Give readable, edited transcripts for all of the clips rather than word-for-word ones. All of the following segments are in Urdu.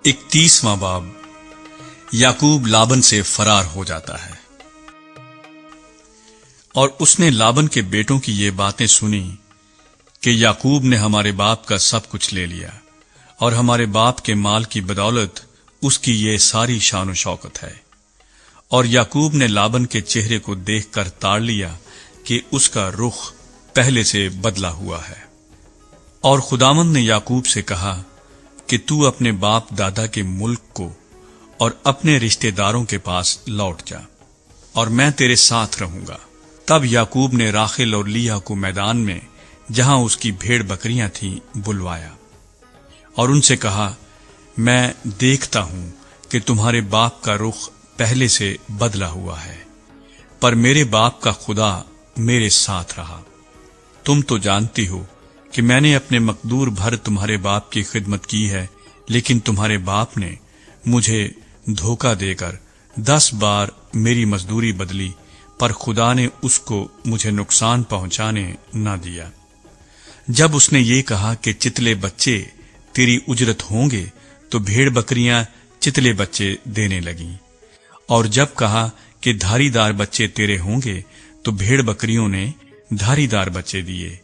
31واں باب یعقوب لابن سے فرار ہو جاتا ہے۔ اور اس نے لابن کے بیٹوں کی یہ باتیں سنی کہ یعقوب نے ہمارے باپ کا سب کچھ لے لیا اور ہمارے باپ کے مال کی بدولت اس کی یہ ساری شان و شوکت ہے۔ اور یعقوب نے لابن کے چہرے کو دیکھ کر تاڑ لیا کہ اس کا رخ پہلے سے بدلا ہوا ہے۔ اور خداوند نے یعقوب سے کہا کہ تو اپنے باپ دادا کے ملک کو اور اپنے رشتہ داروں کے پاس لوٹ جا، اور میں تیرے ساتھ رہوں گا۔ تب یعقوب نے راخیل اور لیا کو میدان میں جہاں اس کی بھیڑ بکریاں تھیں بلوایا اور ان سے کہا، میں دیکھتا ہوں کہ تمہارے باپ کا رخ پہلے سے بدلا ہوا ہے، پر میرے باپ کا خدا میرے ساتھ رہا۔ تم تو جانتی ہو کہ میں نے اپنے مقدور بھر تمہارے باپ کی خدمت کی ہے، لیکن تمہارے باپ نے مجھے دھوکہ دے کر 10 بار میری مزدوری بدلی، پر خدا نے اس کو مجھے نقصان پہنچانے نہ دیا۔ جب اس نے یہ کہا کہ چتلے بچے تیری اجرت ہوں گے، تو بھیڑ بکریاں چتلے بچے دینے لگیں، اور جب کہا کہ دھاری دار بچے تیرے ہوں گے، تو بھیڑ بکریوں نے دھاری دار بچے دیے۔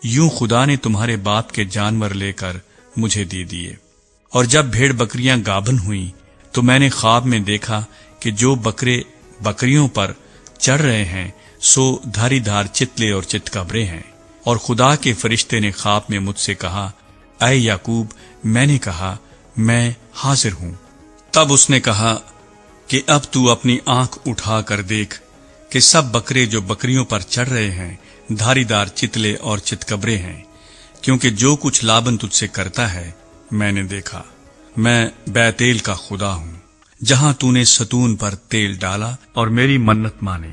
یوں خدا نے تمہارے باپ کے جانور لے کر مجھے دے دیے۔ اور جب بھیڑ بکریاں گابن ہوئیں تو میں نے خواب میں دیکھا کہ جو بکرے بکریوں پر چڑھ رہے ہیں سو دھاری دھار چتلے اور چتکبرے ہیں۔ اور خدا کے فرشتے نے خواب میں مجھ سے کہا، اے یعقوب، میں نے کہا، میں حاضر ہوں۔ تب اس نے کہا کہ اب تو اپنی آنکھ اٹھا کر دیکھ کہ سب بکرے جو بکریوں پر چڑھ رہے ہیں دھاری دار چتلے اور چتکبرے ہیں، کیونکہ جو کچھ لابن تجھ سے کرتا ہے میں نے دیکھا۔ میں بیتیل کا خدا ہوں، جہاں تو نے ستون پر تیل ڈالا اور میری منت مانی۔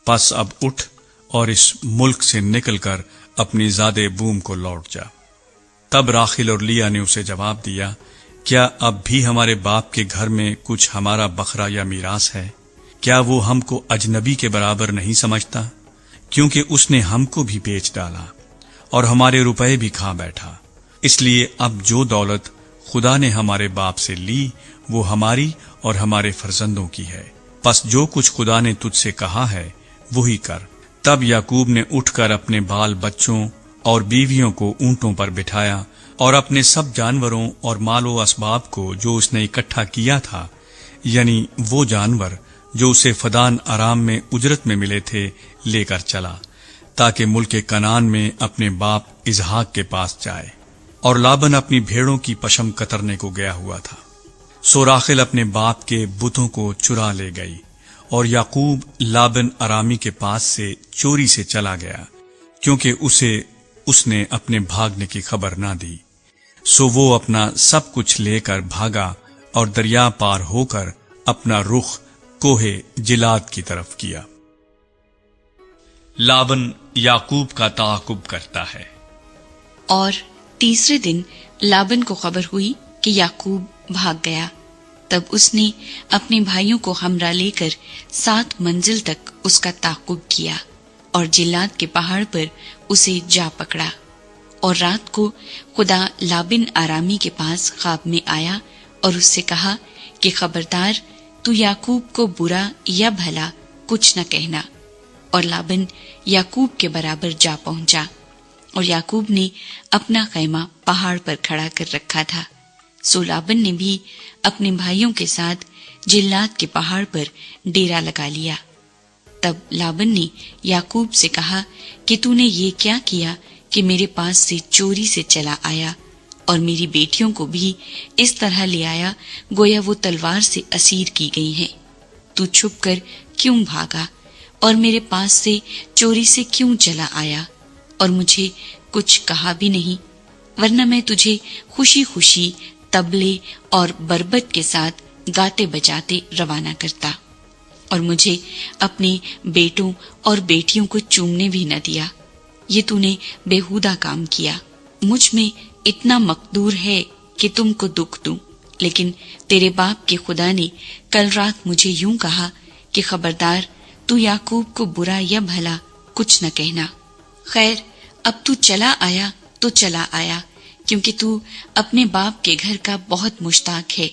پس اب اٹھ اور اس ملک سے نکل کر اپنی زادِ بوم کو لوٹ جا۔ تب راخیل اور لیا نے اسے جواب دیا، کیا اب بھی ہمارے باپ کے گھر میں کچھ ہمارا بکرا یا میراث ہے؟ کیا وہ ہم کو اجنبی کے برابر نہیں سمجھتا؟ کیونکہ اس نے ہم کو بھی بیچ ڈالا اور ہمارے روپے بھی کھا بیٹھا۔ اس لیے اب جو دولت خدا نے ہمارے باپ سے لی وہ ہماری اور ہمارے فرزندوں کی ہے۔ پس جو کچھ خدا نے تجھ سے کہا ہے وہی کر۔ تب یعقوب نے اٹھ کر اپنے بال بچوں اور بیویوں کو اونٹوں پر بٹھایا اور اپنے سب جانوروں اور مال و اسباب کو جو اس نے اکٹھا کیا تھا، یعنی وہ جانور جو اسے فدان آرام میں اجرت میں ملے تھے، لے کر چلا، تاکہ ملک کنعان میں اپنے باپ اسحاق کے پاس جائے۔ اور لابن اپنی بھیڑوں کی پشم کترنے کو گیا ہوا تھا۔ سو راخیل اپنے باپ کے بتوں کو چرا لے گئی، اور یعقوب لابن آرامی کے پاس سے چوری سے چلا گیا، کیونکہ اس نے اپنے بھاگنے کی خبر نہ دی۔ سو وہ اپنا سب کچھ لے کر بھاگا اور دریا پار ہو کر اپنا رخ کوہ جلاد کی طرف کیا۔ لابن یعقوب کا تعاقب کرتا ہے۔ اور تیسرے دن لابن کو خبر ہوئی کہ یعقوب بھاگ گیا۔ تب اس نے اپنے بھائیوں کو ہمراہ لے کر 7 منزل تک اس کا تعاقب کیا اور جلاد کے پہاڑ پر اسے جا پکڑا۔ اور رات کو خدا لابن آرامی کے پاس خواب میں آیا اور اس سے کہا کہ خبردار، تو یعقوب کو برا یا بھلا کچھ نہ کہنا۔ اور لابن یعقوب کے برابر جا پہنچا، اور یعقوب نے اپنا خیمہ پہاڑ پر کھڑا کر رکھا تھا۔ سو لابن نے بھی اپنے بھائیوں کے ساتھ جلاد کے پہاڑ پر ڈیرا لگا لیا۔ تب لابن نے یعقوب سے کہا کہ تو نے یہ کیا کیا کہ میرے پاس سے چوری سے چلا آیا اور میری بیٹیوں کو بھی اس طرح لے آیا گویا وہ تلوار سے اسیر کی گئی ہیں؟ تو چھپ کر کیوں بھاگا اور میرے پاس سے چوری سے کیوں چلا آیا اور مجھے کچھ کہا بھی نہیں؟ ورنہ میں تجھے خوشی خوشی طبلے اور بربط کے ساتھ گاتے بجاتے روانہ کرتا، اور مجھے اپنے بیٹوں اور بیٹیوں کو چومنے بھی نہ دیا۔ یہ تو نے بےہودہ کام کیا۔ مجھ میں اتنا مقدور ہے کہ تم کو دکھ دوں، لیکن تیرے باپ کے خدا نے کل رات مجھے یوں کہا کہ خبردار، تو یعقوب کو برا یا بھلا کچھ نہ کہنا۔ خیر، اب تو چلا آیا تو چلا آیا کیونکہ تو اپنے باپ کے گھر کا بہت مشتاق ہے،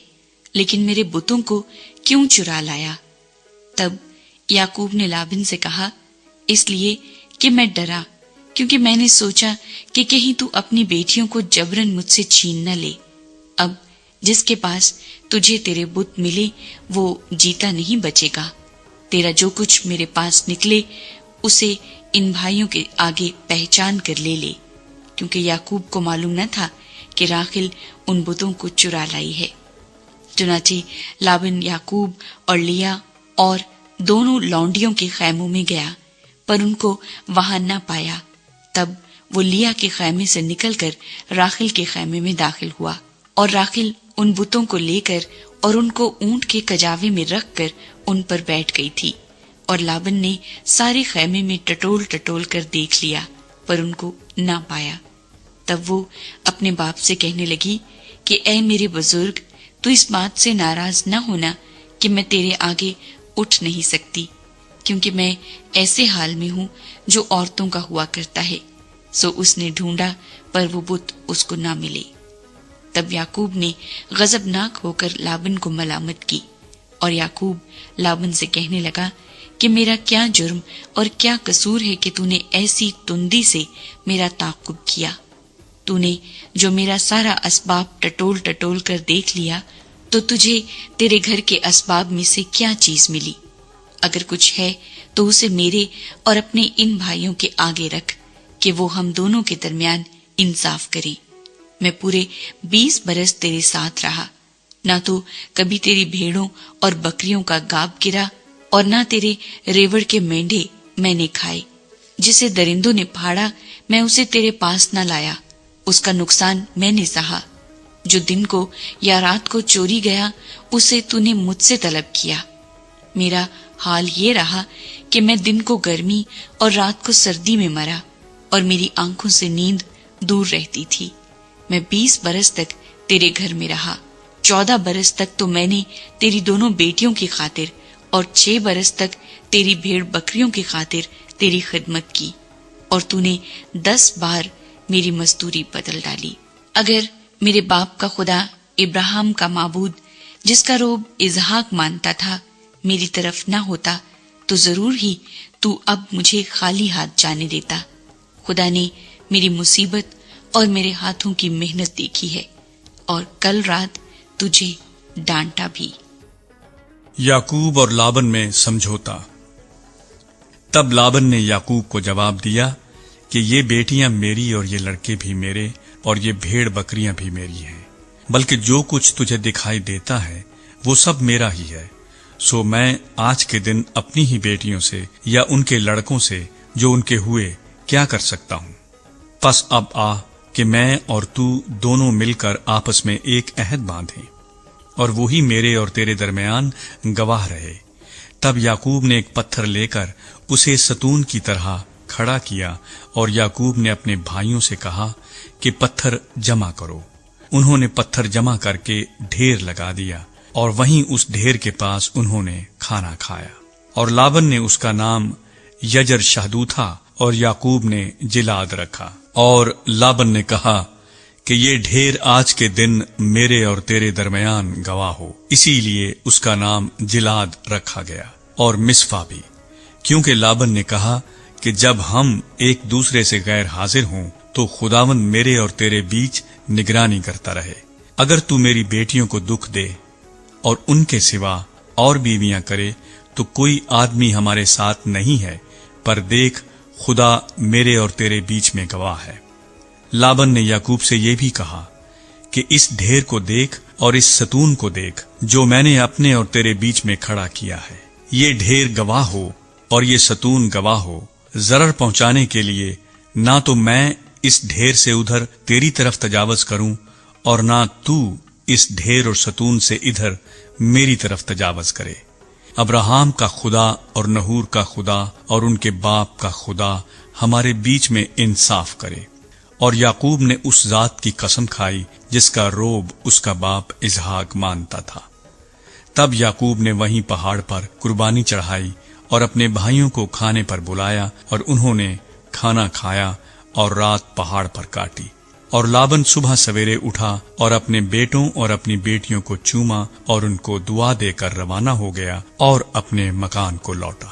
لیکن میرے بتوں کو کیوں چرا لایا؟ تب یعقوب نے لابن سے کہا، اس لیے کہ میں ڈرا، کیونکہ میں نے سوچا کہ کہیں تو اپنی بیٹیوں کو جبرن مجھ سے چھین نہ لے۔ اب جس کے پاس تجھے تیرے بت ملے وہ جیتا نہیں بچے گا، تیرا جو کچھ میرے پاس نکلے اسے ان بھائیوں کے آگے پہچان کر لے لے، کیونکہ یعقوب کو معلوم نہ تھا کہ راحیل ان بتوں کو چرا لائی ہے۔ چنانچہ لابن یعقوب اور لیا اور دونوں لونڈیوں کے خیموں میں گیا، پر ان کو وہاں نہ پایا۔ تب وہ لیا کے خیمے سے نکل کر راحیل کے خیمے میں داخل ہوا، اور راحیل ان بتوں کو لے کر اور ان کو اونٹ کے کجاوے میں رکھ کر ان پر بیٹھ گئی تھی، اور لابن نے سارے خیمے میں ٹٹول ٹٹول کر دیکھ لیا، پر ان کو نہ پایا۔ تب وہ اپنے باپ سے کہنے لگی کہ اے میرے بزرگ، تو اس بات سے ناراض نہ ہونا کہ میں تیرے آگے اٹھ نہیں سکتی، کیونکہ میں ایسے حال میں ہوں جو عورتوں کا ہوا کرتا ہے۔ سو اس نے ڈھونڈا، پر وہ بت اس کو نہ ملے۔ تب یعقوب نے غضبناک ہو کر لابن کو ملامت کی، اور یعقوب لابن سے کہنے لگا کہ میرا کیا جرم اور کیا قصور ہے کہ تو نے ایسی تندی سے میرا تعاقب کیا؟ تو نے جو میرا سارا اسباب ٹٹول ٹٹول کر دیکھ لیا، تو تجھے تیرے گھر کے اسباب میں سے کیا چیز ملی؟ اگر کچھ ہے تو اسے میرے اور اپنے ان بھائیوں کے آگے رکھ، کہ وہ ہم دونوں کے درمیان انصاف کریں۔ میں پورے 20 برس تیرے ساتھ رہا، نہ تو کبھی تیری بھیڑوں اور بکریوں کا گاب گرا، اور نہ تیرے ریوڑ کے مینڈے میں نے کھائے۔ جسے درندوں نے پھاڑا میں اسے تیرے پاس نہ لایا، اس کا نقصان میں نے سہا۔ جو دن کو یا رات کو چوری گیا اسے تو نے مجھ سے طلب کیا۔ میرا حال یہ رہا کہ میں دن کو گرمی اور رات کو سردی میں مرا، اور میری آنکھوں سے نیند دور رہتی تھی۔ میں 20 برس تک تیرے گھر میں رہا، 14 برس تک تو میں نے تیری دونوں بیٹیوں کی خاطر اور 6 برس تک تیری بھیڑ بکریوں کی خاطر تیری خدمت کی، اور تو نے 10 بار میری مزدوری بدل ڈالی۔ اگر میرے باپ کا خدا ابراہیم کا معبود، جس کا روب اسحاق مانتا تھا، میری طرف نہ ہوتا تو ضرور ہی تو اب مجھے خالی ہاتھ جانے دیتا۔ خدا نے میری مصیبت اور میرے ہاتھوں کی محنت دیکھی ہے، اور کل رات تجھے ڈانٹا بھی۔ یعقوب اور لابن میں سمجھوتا۔ تب لابن نے یعقوب کو جواب دیا کہ یہ بیٹیاں میری اور یہ لڑکے بھی میرے اور یہ بھیڑ بکریاں بھی میری ہیں، بلکہ جو کچھ تجھے دکھائی دیتا ہے وہ سب میرا ہی ہے۔ سو میں آج کے دن اپنی ہی بیٹیوں سے یا ان کے لڑکوں سے جو ان کے ہوئے کیا کر سکتا ہوں؟ پس اب آ کہ میں اور تو دونوں مل کر آپس میں ایک عہد باندھیں، اور وہی میرے اور تیرے درمیان گواہ رہے۔ تب یعقوب نے ایک پتھر لے کر اسے ستون کی طرح کھڑا کیا، اور یعقوب نے اپنے بھائیوں سے کہا کہ پتھر جمع کرو۔ انہوں نے پتھر جمع کر کے ڈھیر لگا دیا، اور وہیں اس ڈھیر کے پاس انہوں نے کھانا کھایا۔ اور لابن نے اس کا نام یجر شہدو تھا، اور یعقوب نے جلاد رکھا۔ اور لابن نے کہا کہ یہ ڈھیر آج کے دن میرے اور تیرے درمیان گواہ ہو، اسی لیے اس کا نام جلاد رکھا گیا، اور مصفا بھی، کیونکہ لابن نے کہا کہ جب ہم ایک دوسرے سے غیر حاضر ہوں تو خداوند میرے اور تیرے بیچ نگرانی کرتا رہے۔ اگر تو میری بیٹیوں کو دکھ دے اور ان کے سوا اور بیویاں کرے تو کوئی آدمی ہمارے ساتھ نہیں ہے، پر دیکھ خدا میرے اور تیرے بیچ میں گواہ ہے۔ لابن نے یعقوب سے یہ بھی کہا کہ اس ڈھیر کو دیکھ اور اس ستون کو دیکھ جو میں نے اپنے اور تیرے بیچ میں کھڑا کیا ہے۔ یہ ڈھیر گواہ ہو اور یہ ستون گواہ ہو، ضرر پہنچانے کے لیے نہ تو میں اس ڈھیر سے ادھر تیری طرف تجاوز کروں، اور نہ تو اس ڈھیر اور ستون سے ادھر میری طرف تجاوز کرے۔ ابراہیم کا خدا اور نحور کا خدا اور ان کے باپ کا خدا ہمارے بیچ میں انصاف کرے۔ اور یعقوب نے اس ذات کی قسم کھائی جس کا روب اس کا باپ اسحاق مانتا تھا۔ تب یعقوب نے وہیں پہاڑ پر قربانی چڑھائی اور اپنے بھائیوں کو کھانے پر بلایا، اور انہوں نے کھانا کھایا اور رات پہاڑ پر کاٹی۔ اور لابن صبح سویرے اٹھا اور اپنے بیٹوں اور اپنی بیٹیوں کو چوما اور ان کو دعا دے کر روانہ ہو گیا اور اپنے مکان کو لوٹا